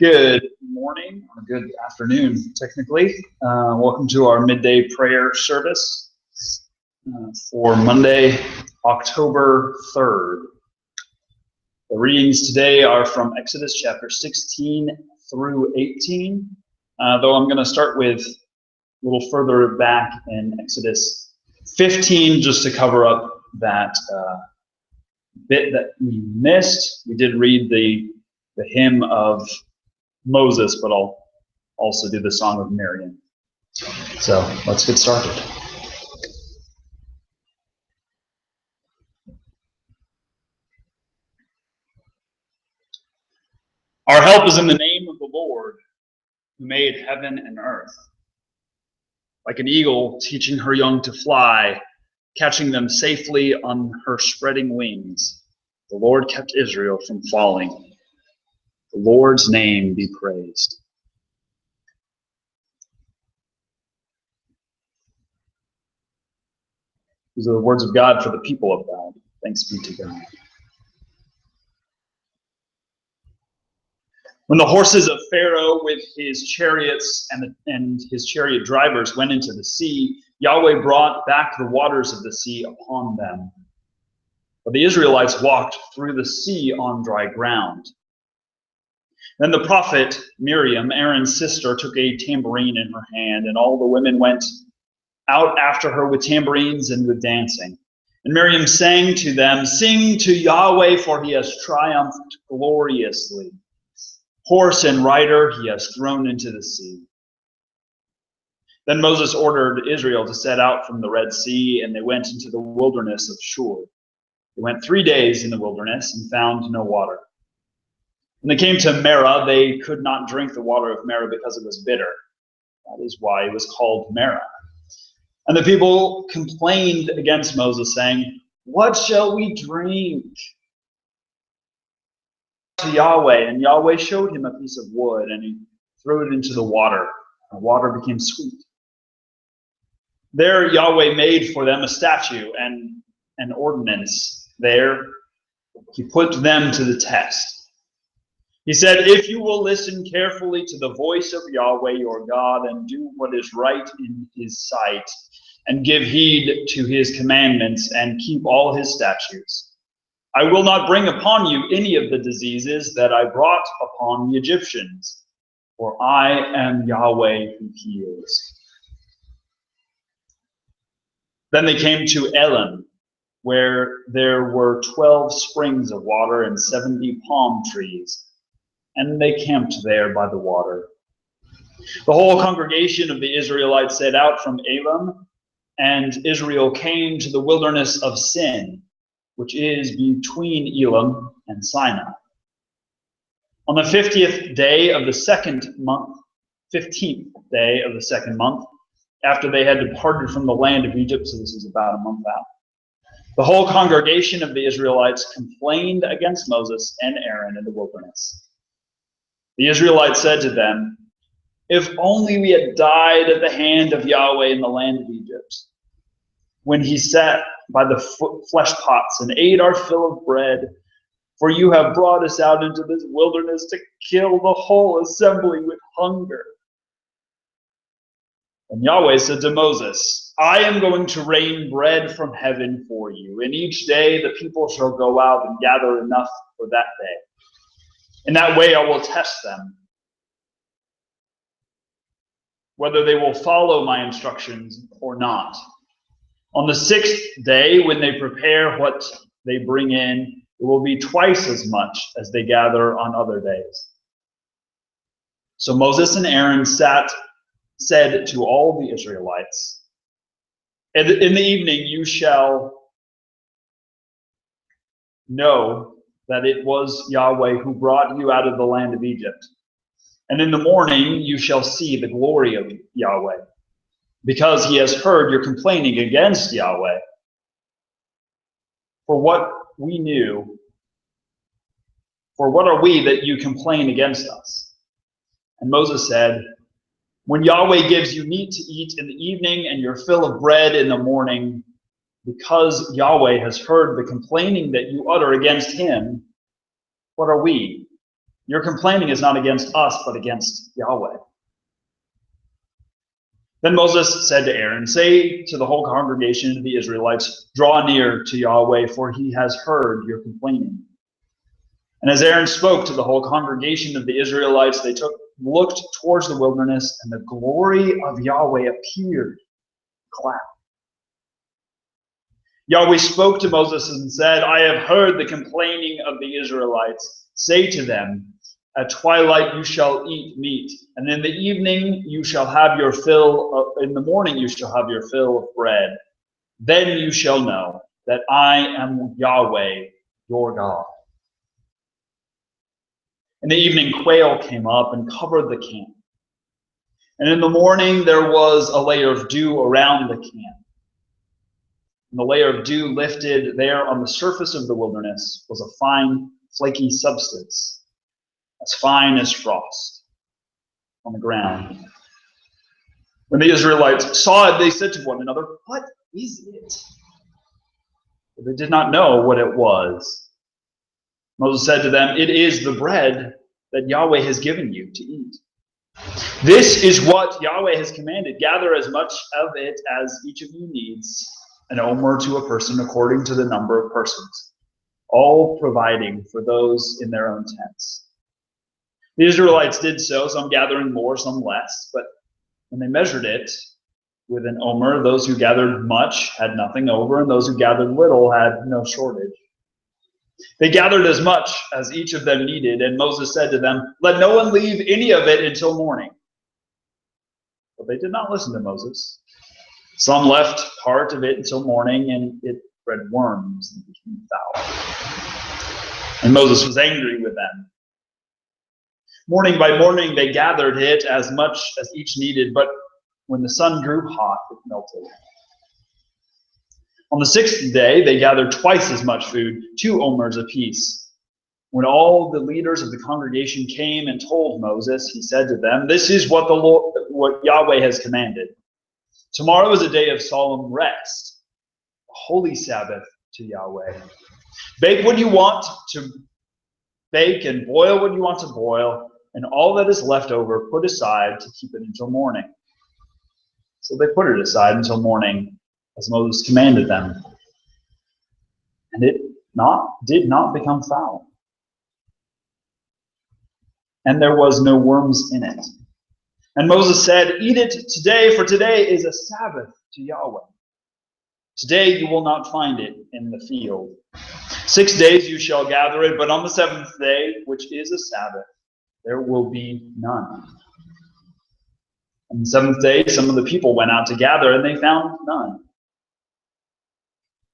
Good morning, or good afternoon, technically. Welcome to our midday prayer service for Monday, October 3rd. The readings today are from Exodus chapter 16 through 18, though I'm going to start with a little further back in Exodus 15 just to cover up that bit that we missed. We did read the hymn of Moses, but I'll also do the Song of Miriam. So let's get started. Our help is in the name of the Lord, who made heaven and earth. Like an eagle teaching her young to fly, catching them safely on her spreading wings, the Lord kept Israel from falling. The Lord's name be praised. These are the words of God for the people of God. Thanks be to God. When the horses of Pharaoh with his chariots and his chariot drivers went into the sea, Yahweh brought back the waters of the sea upon them. But the Israelites walked through the sea on dry ground. Then the prophet Miriam, Aaron's sister, took a tambourine in her hand, and all the women went out after her with tambourines and with dancing. And Miriam sang to them, "Sing to Yahweh, for he has triumphed gloriously. Horse and rider he has thrown into the sea." Then Moses ordered Israel to set out from the Red Sea, and they went into the wilderness of Shur. They went 3 days in the wilderness and found no water. When they came to Marah, they could not drink the water of Marah because it was bitter. That is why it was called Marah. And the people complained against Moses, saying, "What shall we drink?" To Yahweh, and Yahweh showed him a piece of wood, and he threw it into the water, and the water became sweet. There Yahweh made for them a statue and an ordinance. There he put them to the test. He said, "If you will listen carefully to the voice of Yahweh your God and do what is right in his sight, and give heed to his commandments and keep all his statutes, I will not bring upon you any of the diseases that I brought upon the Egyptians, for I am Yahweh who heals." Then they came to Elim, where there were 12 springs of water and 70 palm trees, and they camped there by the water. The whole congregation of the Israelites set out from Elim, and Israel came to the wilderness of Sin, which is between Elim and Sinai. On the 15th day of the second month, after they had departed from the land of Egypt, so this is about a month out, the whole congregation of the Israelites complained against Moses and Aaron in the wilderness. The Israelites said to them, "If only we had died at the hand of Yahweh in the land of Egypt, when he sat by the flesh pots and ate our fill of bread, for you have brought us out into this wilderness to kill the whole assembly with hunger." And Yahweh said to Moses, "I am going to rain bread from heaven for you, and each day the people shall go out and gather enough for that day. In that way I will test them, whether they will follow my instructions or not. On the 6th day, when they prepare what they bring in, it will be twice as much as they gather on other days." So Moses and Aaron said to all the Israelites, "In the evening you shall know that it was Yahweh who brought you out of the land of Egypt. And in the morning you shall see the glory of Yahweh, because he has heard your complaining against Yahweh. For what are we that you complain against us?" And Moses said, "When Yahweh gives you meat to eat in the evening and your fill of bread in the morning, because Yahweh has heard the complaining that you utter against him, what are we? Your complaining is not against us, but against Yahweh." Then Moses said to Aaron, "Say to the whole congregation of the Israelites, 'Draw near to Yahweh, for he has heard your complaining.'" And as Aaron spoke to the whole congregation of the Israelites, they looked towards the wilderness, and the glory of Yahweh appeared in a cloud. Yahweh spoke to Moses and said, "I have heard the complaining of the Israelites. Say to them, 'At twilight you shall eat meat, and in the evening you shall have your fill, in the morning you shall have your fill of bread. Then you shall know that I am Yahweh, your God.'" In the evening, quail came up and covered the camp. And in the morning, there was a layer of dew around the camp. And the layer of dew lifted there on the surface of the wilderness was a fine, flaky substance, as fine as frost on the ground. When the Israelites saw it, they said to one another, "What is it?" But they did not know what it was. Moses said to them, "It is the bread that Yahweh has given you to eat. This is what Yahweh has commanded. Gather as much of it as each of you needs, an omer to a person according to the number of persons, all providing for those in their own tents." The Israelites did so, some gathering more, some less, but when they measured it with an omer, those who gathered much had nothing over, and those who gathered little had no shortage. They gathered as much as each of them needed, and Moses said to them, "Let no one leave any of it until morning." But they did not listen to Moses. Some left part of it until morning, and it bred worms and became foul. And Moses was angry with them. Morning by morning they gathered it as much as each needed, but when the sun grew hot, it melted. On the sixth day, they gathered twice as much food, 2 omers apiece. When all the leaders of the congregation came and told Moses, he said to them, "This is what Yahweh has commanded. Tomorrow is a day of solemn rest, a holy Sabbath to Yahweh. Bake what you want to bake and boil what you want to boil, and all that is left over put aside to keep it until morning." So they put it aside until morning, as Moses commanded them. And it did not become foul. And there was no worms in it. And Moses said, "Eat it today, for today is a Sabbath to Yahweh. Today you will not find it in the field. 6 days you shall gather it, but on the 7th day, which is a Sabbath, there will be none." On the 7th day, some of the people went out to gather, and they found none.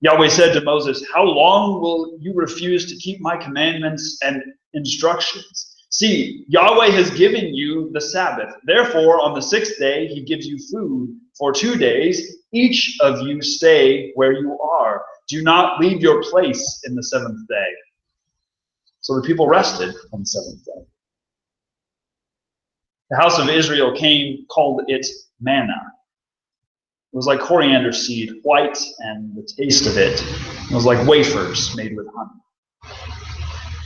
Yahweh said to Moses, "How long will you refuse to keep my commandments and instructions? See, Yahweh has given you the Sabbath. Therefore, on the 6th day, he gives you food for 2 days. Each of you stay where you are. Do not leave your place in the 7th day." So the people rested on the 7th day. The house of Israel called it manna. It was like coriander seed, white, and the taste of it was like wafers made with honey.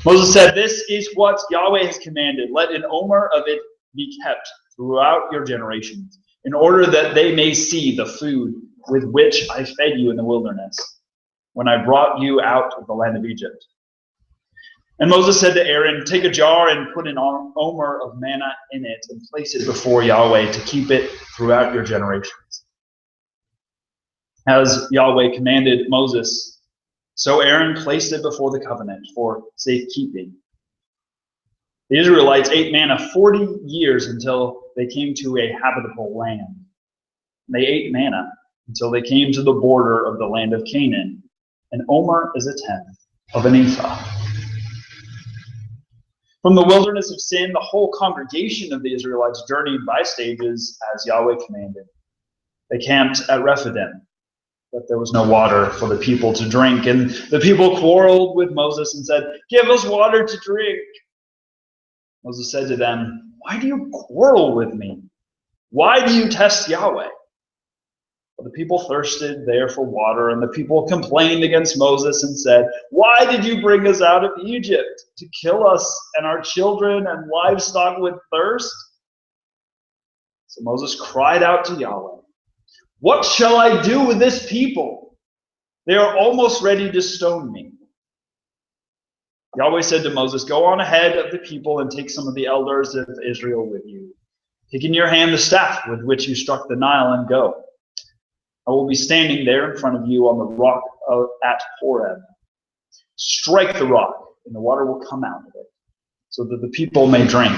Moses said, "This is what Yahweh has commanded. Let an omer of it be kept throughout your generations, in order that they may see the food with which I fed you in the wilderness, when I brought you out of the land of Egypt." And Moses said to Aaron, "Take a jar and put an omer of manna in it, and place it before Yahweh to keep it throughout your generations." As Yahweh commanded Moses, so Aaron placed it before the covenant for safekeeping. The Israelites ate manna 40 years until they came to a habitable land. They ate manna until they came to the border of the land of Canaan. An omer is a tenth of an ephah. From the wilderness of Sin, the whole congregation of the Israelites journeyed by stages as Yahweh commanded. They camped at Rephidim, but there was no water for the people to drink. And the people quarreled with Moses and said, "Give us water to drink." Moses said to them, "Why do you quarrel with me? Why do you test Yahweh?" But the people thirsted there for water, and the people complained against Moses and said, "Why did you bring us out of Egypt? To kill us and our children and livestock with thirst?" So Moses cried out to Yahweh, "What shall I do with this people? They are almost ready to stone me." Yahweh said to Moses, "Go on ahead of the people and take some of the elders of Israel with you. Take in your hand the staff with which you struck the Nile and go. I will be standing there in front of you on the rock at Horeb. Strike the rock, and the water will come out of it, so that the people may drink."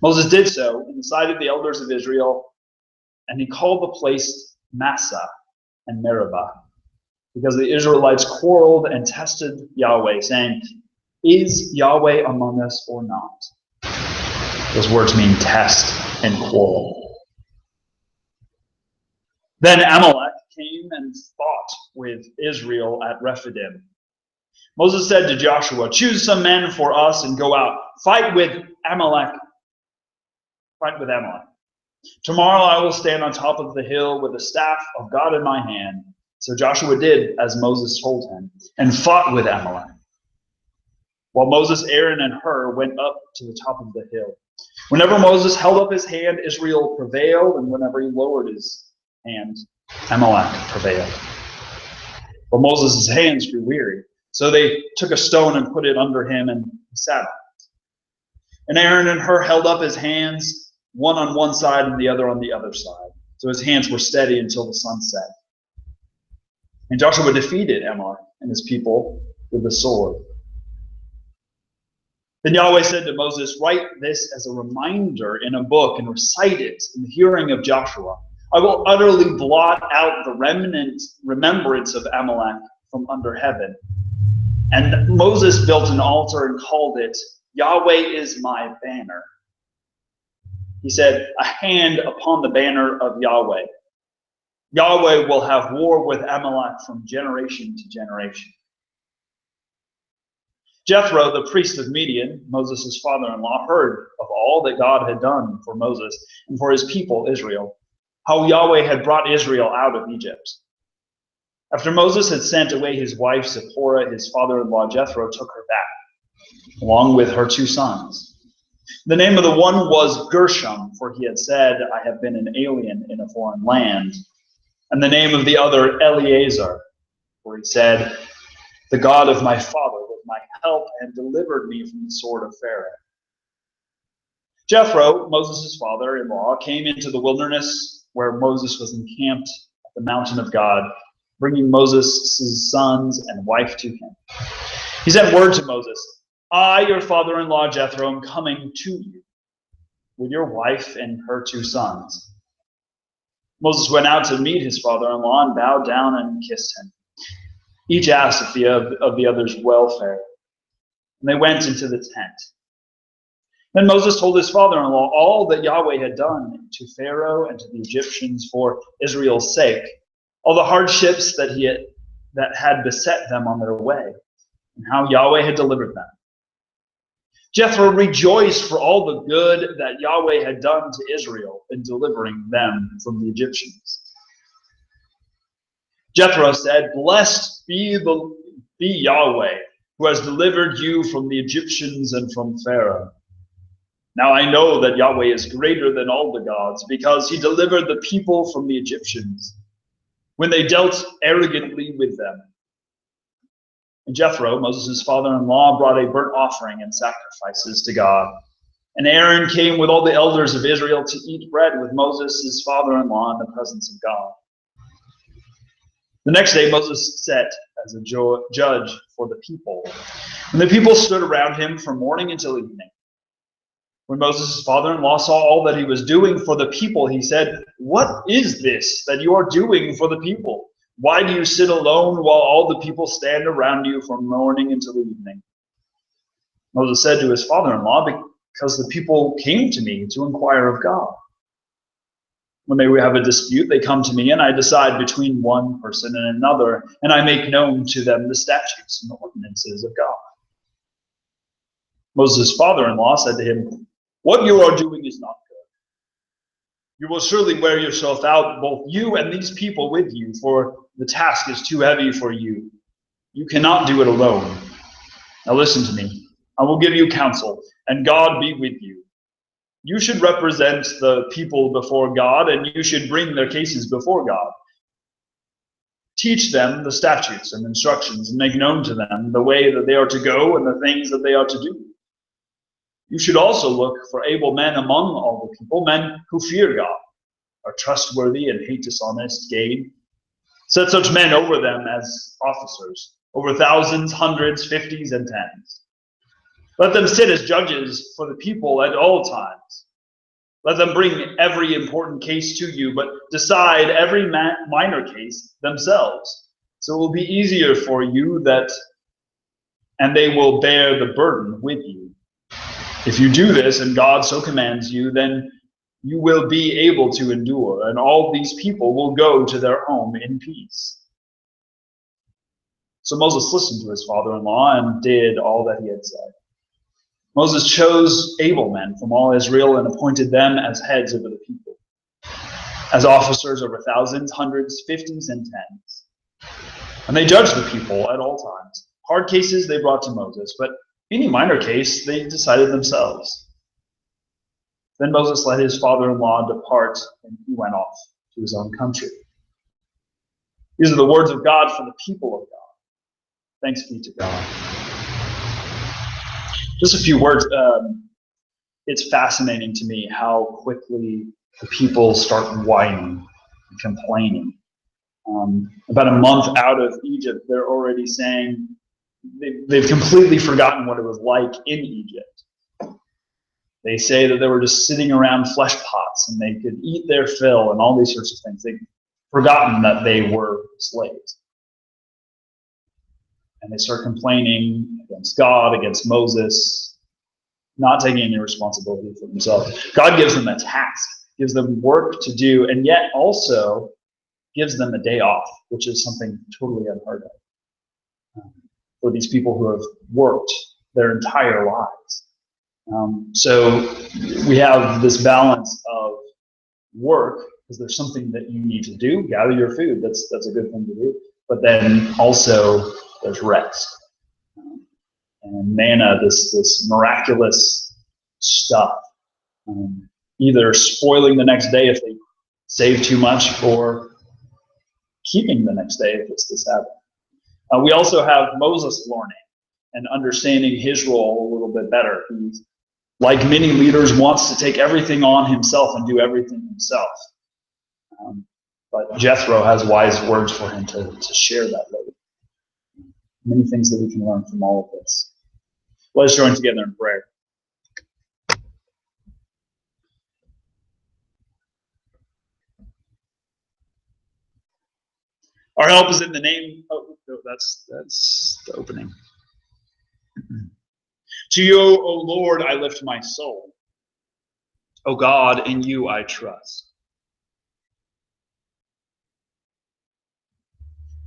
Moses did so in the sight of the elders of Israel, and he called the place Massah and Meribah, because the Israelites quarreled and tested Yahweh, saying, "Is Yahweh among us or not?" Those words mean test and quarrel. Then Amalek came and fought with Israel at Rephidim. Moses said to Joshua, "Choose some men for us and go out. Fight with Amalek. Tomorrow I will stand on top of the hill with the staff of God in my hand." So Joshua did as Moses told him and fought with Amalek. While Moses, Aaron, and Hur went up to the top of the hill. Whenever Moses held up his hand, Israel prevailed, and whenever he lowered his hand, Amalek prevailed. But Moses' hands grew weary, so they took a stone and put it under him, and he sat on it. And Aaron and Hur held up his hands, one on one side and the other on the other side, so his hands were steady until the sun set. And Joshua defeated Amalek and his people with the sword. Then Yahweh said to Moses, "Write this as a reminder in a book and recite it in the hearing of Joshua. I will utterly blot out the remembrance of Amalek from under heaven." And Moses built an altar and called it, "Yahweh is my banner." He said, "A hand upon the banner of Yahweh. Yahweh will have war with Amalek from generation to generation." Jethro, the priest of Midian, Moses' father-in-law, heard of all that God had done for Moses and for his people Israel, how Yahweh had brought Israel out of Egypt. After Moses had sent away his wife Zipporah, his father-in-law Jethro took her back, along with her 2 sons. The name of the one was Gershom, for he had said, "I have been an alien in a foreign land." And the name of the other Eleazar, for he said, "The God of my father was my help and delivered me from the sword of Pharaoh." Jethro, Moses' father-in-law, came into the wilderness where Moses was encamped at the mountain of God, bringing Moses' sons and wife to him. He sent word to Moses, "I, your father-in-law Jethro, am coming to you with your wife and her 2 sons." Moses went out to meet his father-in-law and bowed down and kissed him. Each asked of the other's welfare, and they went into the tent. Then Moses told his father-in-law all that Yahweh had done to Pharaoh and to the Egyptians for Israel's sake, all the hardships that had beset them on their way, and how Yahweh had delivered them. Jethro rejoiced for all the good that Yahweh had done to Israel in delivering them from the Egyptians. Jethro said, "Blessed be Yahweh, who has delivered you from the Egyptians and from Pharaoh. Now I know that Yahweh is greater than all the gods, because he delivered the people from the Egyptians when they dealt arrogantly with them." And Jethro, Moses' father-in-law, brought a burnt offering and sacrifices to God. And Aaron came with all the elders of Israel to eat bread with Moses' father-in-law in the presence of God. The next day Moses sat as a judge for the people, and the people stood around him from morning until evening. When Moses' father-in-law saw all that he was doing for the people, he said, "What is this that you are doing for the people? Why do you sit alone while all the people stand around you from morning until evening?" Moses said to his father-in-law, "Because the people came to me to inquire of God. When they have a dispute, they come to me, and I decide between one person and another, and I make known to them the statutes and the ordinances of God." Moses' father-in-law said to him, "What you are doing is not good. You will surely wear yourself out, both you and these people with you, for the task is too heavy for you. You cannot do it alone. Now listen to me. I will give you counsel, and God be with you. You should represent the people before God, and you should bring their cases before God. Teach them the statutes and instructions, and make known to them the way that they are to go and the things that they are to do. You should also look for able men among all the people, men who fear God, are trustworthy, and hate dishonest gain. Set such men over them as officers, over thousands, hundreds, fifties, and tens. Let them sit as judges for the people at all times. Let them bring every important case to you, but decide every minor case themselves. So it will be easier for you and they will bear the burden with you. If you do this, and God so commands you, then you will be able to endure, and all these people will go to their home in peace. So Moses listened to his father-in-law and did all that he had said. Moses chose able men from all Israel and appointed them as heads over the people, as officers over thousands, hundreds, fifties, and tens. And they judged the people at all times. Hard cases they brought to Moses, but any minor case they decided themselves. Then Moses let his father-in-law depart, and he went off to his own country. These are the words of God for the people of God. Thanks be to God. Just a few words. It's fascinating to me how quickly the people start whining and complaining. About a month out of Egypt, they're already saying they've completely forgotten what it was like in Egypt. They say that they were just sitting around flesh pots and they could eat their fill and all these sorts of things. They've forgotten that they were slaves. And they start complaining against God, against Moses, not taking any responsibility for themselves. God gives them a task, gives them work to do, and yet also gives them a day off, which is something totally unheard of for these people who have worked their entire lives. So we have this balance of work, because there's something that you need to do, gather your food, that's a good thing to do, but then also there's rest. And manna, this miraculous stuff, either spoiling the next day if they save too much, or keeping the next day if it's the Sabbath. We also have Moses learning and understanding his role a little bit better. He's, like many leaders, wants to take everything on himself and do everything himself. But Jethro has wise words for him to share that load. Many things that we can learn from all of this. Let us join together in prayer. Our help is in the name. Oh, no, that's the opening. To you, O Lord, I lift my soul. O God, in you I trust.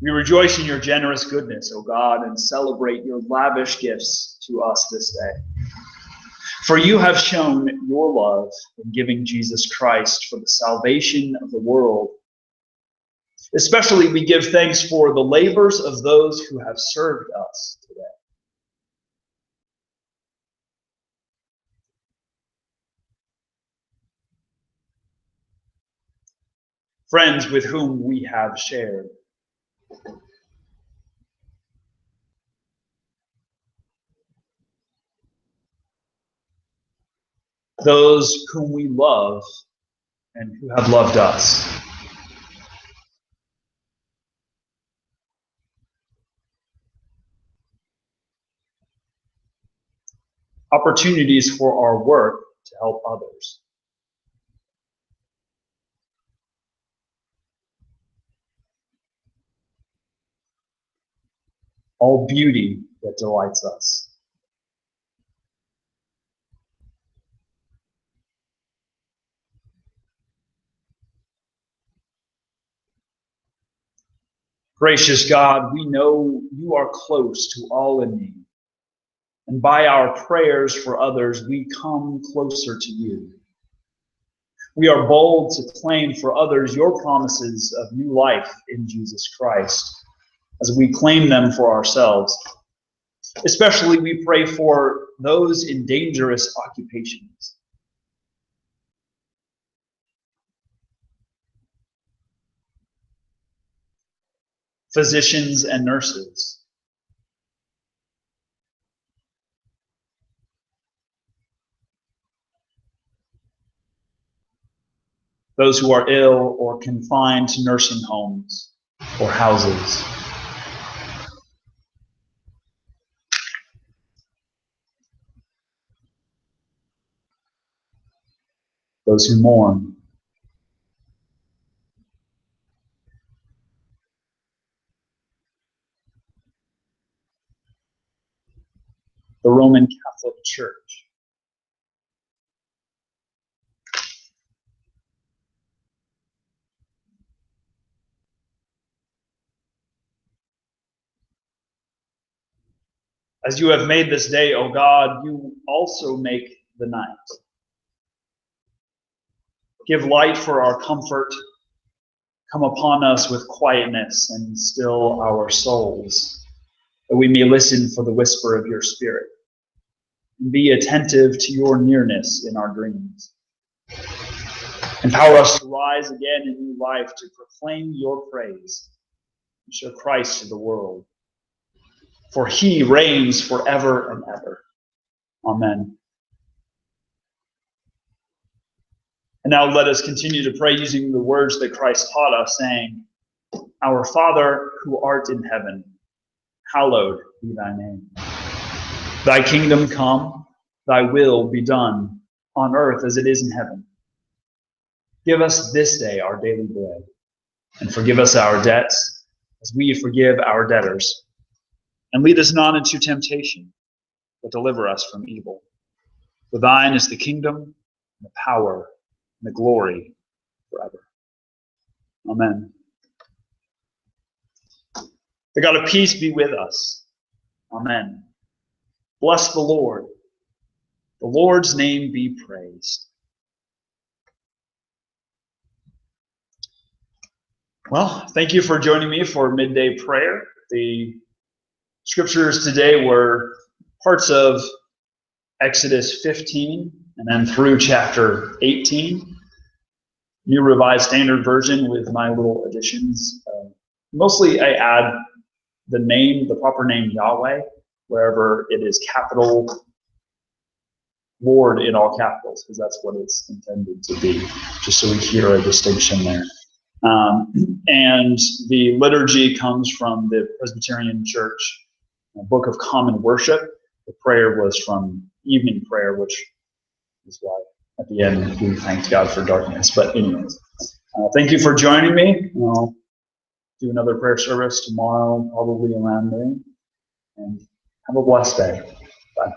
We rejoice in your generous goodness, O God, and celebrate your lavish gifts to us this day. For you have shown your love in giving Jesus Christ for the salvation of the world. Especially we give thanks for the labors of those who have served us today. Friends with whom we have shared. Those whom we love and who have loved us. Opportunities for our work to help others. All beauty that delights us. Gracious God, we know you are close to all in need. And by our prayers for others, we come closer to you. We are bold to claim for others your promises of new life in Jesus Christ as we claim them for ourselves. Especially we pray for those in dangerous occupations. Physicians and nurses. Those who are ill or confined to nursing homes or houses. Those who mourn. The Roman Catholic Church. As you have made this day, O God, you also make the night. Give light for our comfort. Come upon us with quietness and still our souls, that we may listen for the whisper of your Spirit and be attentive to your nearness in our dreams. Empower us to rise again in new life, to proclaim your praise and show Christ to the world. For he reigns forever and ever. Amen. And now let us continue to pray using the words that Christ taught us, saying, Our Father, who art in heaven, hallowed be thy name. Thy kingdom come, thy will be done, on earth as it is in heaven. Give us this day our daily bread, and forgive us our debts, as we forgive our debtors. And lead us not into temptation, but deliver us from evil. For thine is the kingdom, and the power, and the glory forever. Amen. The God of peace be with us. Amen. Bless the Lord. The Lord's name be praised. Well, thank you for joining me for midday prayer. The scriptures today were parts of Exodus 15 and then through chapter 18. New Revised Standard Version with my little additions. Mostly I add the proper name Yahweh, wherever it is capital, Lord in all capitals, because that's what it's intended to be, just so we hear a distinction there. And the liturgy comes from the Presbyterian Church Book of Common Worship. The prayer was from evening prayer, which is why at the end we thanked God for darkness. But anyways, thank you for joining me. I'll do another prayer service tomorrow, probably around noon. And have a blessed day. Bye.